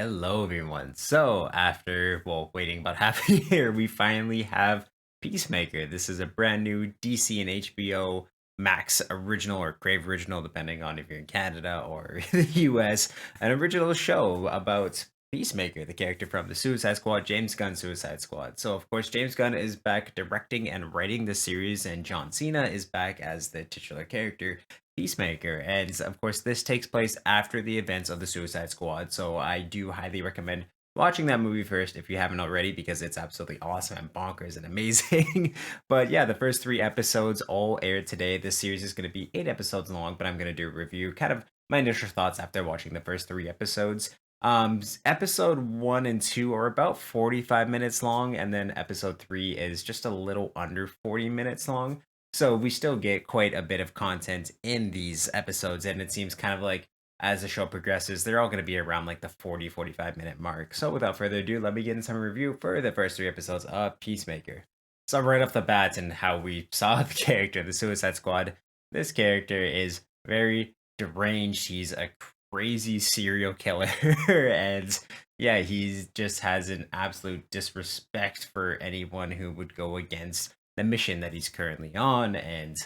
Hello, everyone. So, after, waiting about half a year, we finally have Peacemaker. This is a brand new DC and HBO Max original or Crave original, depending on if you're in Canada or the US. An original show about Peacemaker, the character from the Suicide Squad, James Gunn's Suicide Squad. So, of course, James Gunn is back directing and writing the series, and John Cena is back as the titular character. Peacemaker. And of course, this takes place after the events of the Suicide Squad. So I do highly recommend watching that movie first if you haven't already, because it's absolutely awesome and bonkers and amazing. But yeah, the first three episodes all aired today. This series is going to be 8 episodes long, but I'm going to do a review, kind of my initial thoughts after watching the first three episodes. Episode one and two are about 45 minutes long, and then episode three is just a little under 40 minutes long. So we still get quite a bit of content in these episodes, and it seems kind of like as the show progresses, they're all going to be around like the 45 minute mark. So without further ado, let me get into some review for the first three episodes of Peacemaker. So right off the bat, and how we saw the character, the Suicide Squad, this character is very deranged. He's a crazy serial killer, and yeah, he just has an absolute disrespect for anyone who would go against the mission that he's currently on, and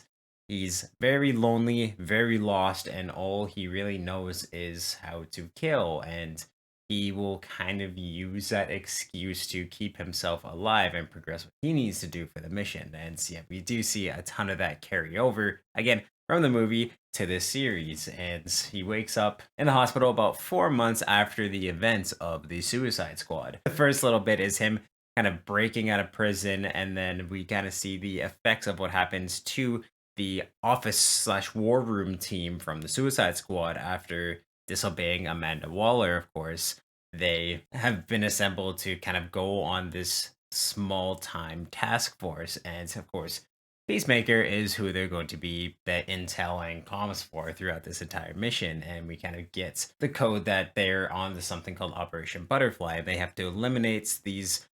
he's very lonely, very lost, and all he really knows is how to kill, and he will kind of use that excuse to keep himself alive and progress what he needs to do for the mission. And so, yeah, we do see a ton of that carry over again from the movie to this series. And he wakes up in the hospital about 4 months after the events of the Suicide Squad. The first little bit is him kind of breaking out of prison, and then we kind of see the effects of what happens to the office slash war room team from the Suicide Squad after disobeying Amanda Waller. Of course, they have been assembled to kind of go on this small time task force, and of course, Peacemaker is who they're going to be the intel and comms for throughout this entire mission. And we kind of get the code that they're on to something called Operation Butterfly. They have to eliminate these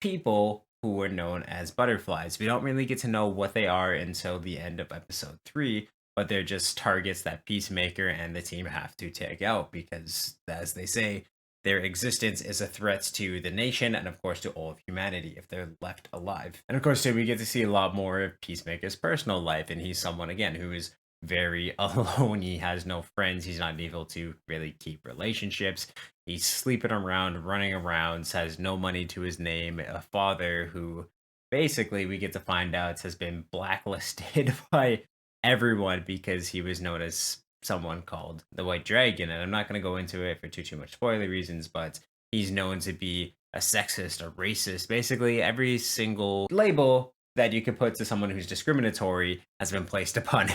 people who were known as butterflies. We don't really get to know what they are until the end of episode three, but they're just targets that Peacemaker and the team have to take out because, as they say, their existence is a threat to the nation and, of course, to all of humanity if they're left alive. And, of course, too, we get to see a lot more of Peacemaker's personal life, and he's someone, again, who is very alone. He has no friends. He's not able to really keep relationships. He's sleeping around, running around, has no money to his name, a father who basically we get to find out has been blacklisted by everyone because he was known as someone called the White Dragon. And I'm not going to go into it for too much spoiler reasons, but he's known to be a sexist, a racist. Basically, every single label that you could put to someone who's discriminatory has been placed upon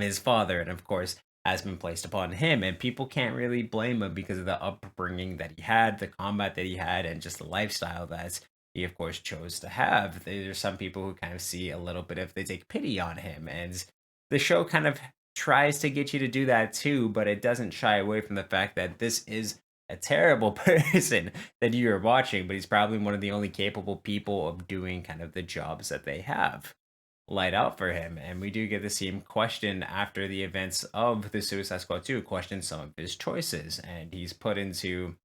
his father. And of course, has been placed upon him, and people can't really blame him because of the upbringing that he had, the combat that he had, and just the lifestyle that he, of course, chose to have. There's some people who kind of see a little bit of they take pity on him, and the show kind of tries to get you to do that too, but it doesn't shy away from the fact that this is a terrible person that you're watching, but he's probably one of the only capable people of doing kind of the jobs that they have light out for him. And we do get to see him question after the events of the Suicide Squad 2, question some of his choices. And he's put into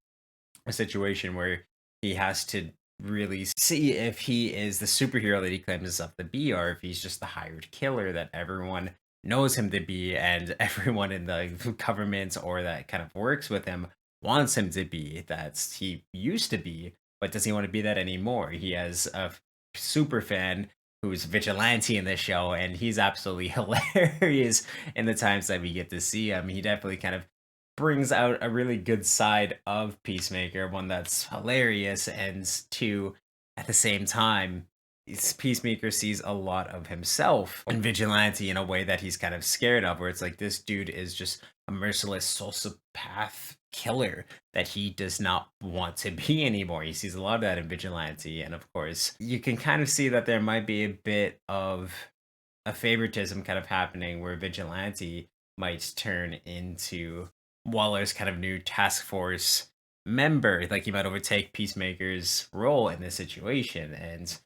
a situation where he has to really see if he is the superhero that he claims himself to be, or if he's just the hired killer that everyone knows him to be, and everyone in the government or that kind of works with him wants him to be, that he used to be, but does he want to be that anymore? He has a super fan who's vigilante in this show, and he's absolutely hilarious in the times that we get to see him. He definitely kind of brings out a really good side of Peacemaker, one that's hilarious, and two, at the same time, Peacemaker sees a lot of himself in Vigilante in a way that he's kind of scared of, where it's like this dude is just a merciless sociopath killer that he does not want to be anymore. He sees a lot of that in Vigilante, and of course, you can kind of see that there might be a bit of a favoritism kind of happening where Vigilante might turn into Waller's kind of new task force member. Like he might overtake Peacemaker's role in this situation. And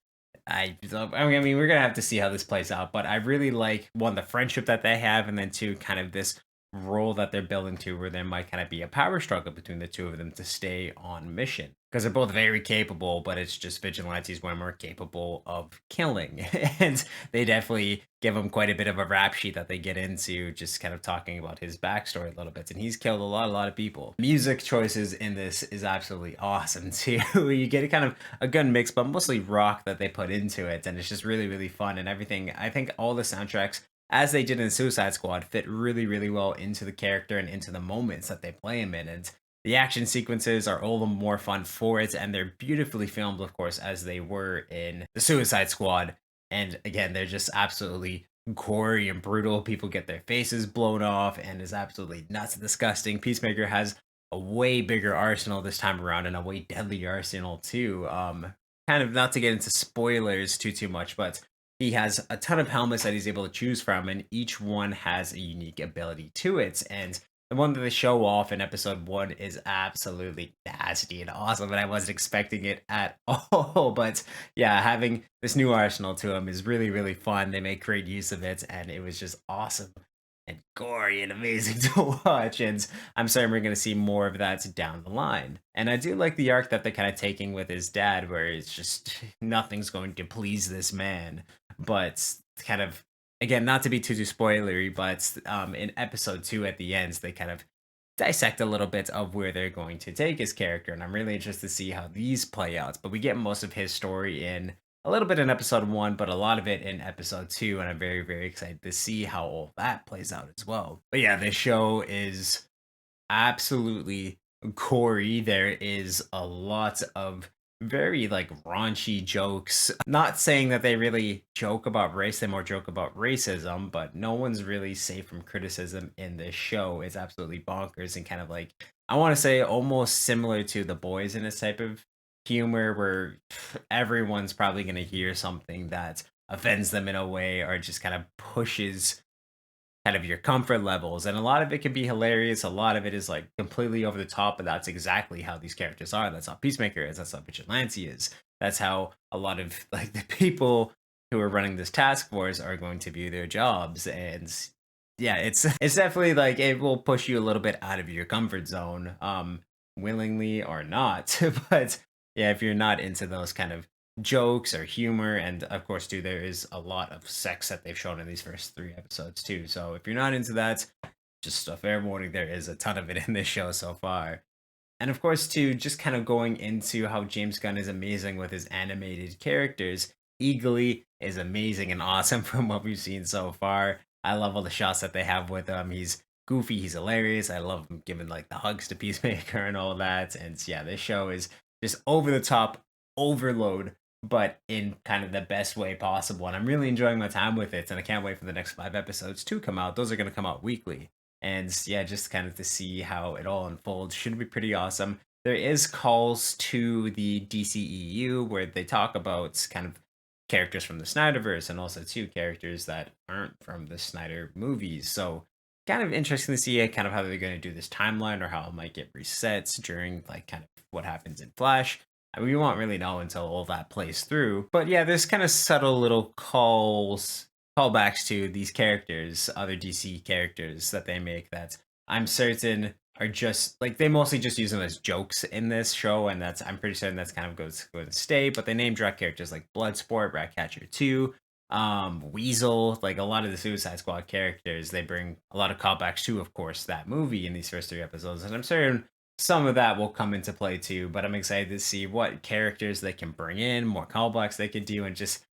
I mean, we're gonna have to see how this plays out. But I really like one, the friendship that they have, and then two, kind of this role that they're building to where there might kind of be a power struggle between the two of them to stay on mission because they're both very capable, but it's just vigilantes way more capable of killing. And they definitely give him quite a bit of a rap sheet that they get into, just kind of talking about his backstory a little bit. And he's killed a lot of people. Music choices in this is absolutely awesome too. You get a kind of a good mix, but mostly rock that they put into it, and it's just really, really fun and everything. I think all the soundtracks, as they did in Suicide Squad, fit really, really well into the character and into the moments that they play him in. And the action sequences are all the more fun for it, and they're beautifully filmed, of course, as they were in the Suicide Squad. And again, they're just absolutely gory and brutal. People get their faces blown off, and is absolutely nuts and disgusting. Peacemaker has a way bigger arsenal this time around, and a way deadlier arsenal too. Kind of not to get into spoilers too much, but he has a ton of helmets that he's able to choose from, and each one has a unique ability to it. And the one that they show off in episode one is absolutely nasty and awesome, and I wasn't expecting it at all. But yeah, having this new arsenal to him is really, really fun. They make great use of it, and it was just awesome and gory and amazing to watch. And I'm certain we're going to see more of that down the line. And I do like the arc that they're kind of taking with his dad, where it's just nothing's going to please this man. But kind of, again, not to be too spoilery, but in episode two at the end, they kind of dissect a little bit of where they're going to take his character, and I'm really interested to see how these play out. But we get most of his story in a little bit in episode one, but a lot of it in episode two, and I'm very, very excited to see how all that plays out as well. But yeah, this show is absolutely gory. There is a lot of very like raunchy jokes. Not saying that they really joke about race, they more joke about racism, but no one's really safe from criticism in this show. It's absolutely bonkers and kind of like, I want to say almost similar to The Boys in this type of humor where everyone's probably going to hear something that offends them in a way or just kind of pushes kind of your comfort levels. And a lot of it can be hilarious. A lot of it is like completely over the top, but that's exactly how these characters are. That's how Peacemaker is. That's how Vigilante is. That's how a lot of like the people who are running this task force are going to view their jobs. And yeah, it's it's definitely like it will push you a little bit out of your comfort zone, willingly or not. But yeah, if you're not into those kind of jokes or humor, and of course too there is a lot of sex that they've shown in these first three episodes too, so if you're not into that, just a fair warning, there is a ton of it in this show so far. And of course, too, just kind of going into how James Gunn is amazing with his animated characters. Eagly is amazing and awesome from what we've seen so far. I love all the shots that they have with him. He's goofy, he's hilarious. I love him giving like the hugs to Peacemaker and all that. And yeah, this show is just over the top overload, but in kind of the best way possible. And I'm really enjoying my time with it. And I can't wait for the next 5 episodes to come out. Those are going to come out weekly. And yeah, just kind of to see how it all unfolds should be pretty awesome. There is calls to the DCEU where they talk about kind of characters from the Snyderverse and also two characters that aren't from the Snyder movies. So kind of interesting to see kind of how they're going to do this timeline or how it might get reset during like kind of what happens in Flash. I mean, we won't really know until all that plays through. But yeah, there's kind of subtle little callbacks to these characters, other DC characters that they make that I'm certain are just like they mostly just use them as jokes in this show, and that's I'm pretty certain that's kind of going to stay. But they name drop characters like Bloodsport, Ratcatcher 2, Weasel, like a lot of the Suicide Squad characters. They bring a lot of callbacks to, of course, that movie in these first three episodes, and I'm certain some of that will come into play too. But I'm excited to see what characters they can bring in, more callbacks they could do, and just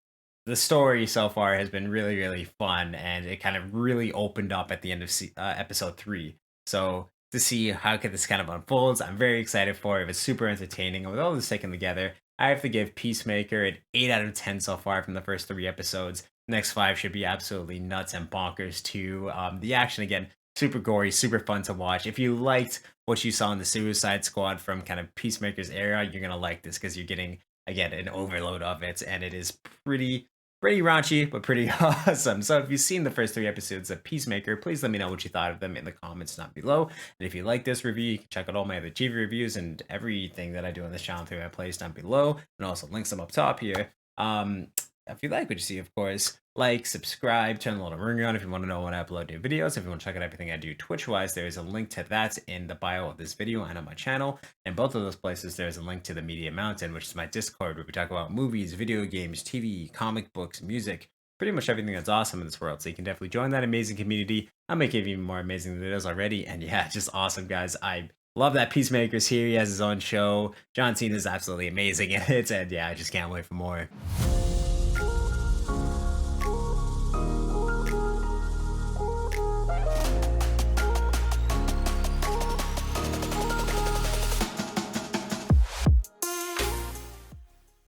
the story so far has been really, really fun, and it kind of really opened up at the end of episode three. So to see how could this kind of unfolds, I'm very excited for it. It was super entertaining, and with all this taken together, I have to give Peacemaker an 8 out of 10 so far from the first three episodes. Next five should be absolutely nuts and bonkers too. The action again, super gory, super fun to watch. If you liked what you saw in the Suicide Squad from kind of Peacemaker's era, you're gonna like this because you're getting again an overload of it, and it is pretty raunchy, but pretty awesome. So if you've seen the first three episodes of Peacemaker, please let me know what you thought of them in the comments down below. And if you like this review, you can check out all my other TV reviews and everything that I do on this channel through my playlist down below, and also links them up top here. If you like what you see, of course, like, subscribe, turn the little ringer on if you want to know when I upload new videos. If you want to check out everything I do Twitch wise, there is a link to that in the bio of this video and on my channel. And both of those places, there's a link to the Media Mountain, which is my Discord, where we talk about movies, video games, TV, comic books, music, pretty much everything that's awesome in this world. So you can definitely join that amazing community. I'll make it even more amazing than it is already. And yeah, just awesome, guys. I love that Peacemaker's here. He has his own show. John Cena is absolutely amazing in it. And yeah, I just can't wait for more.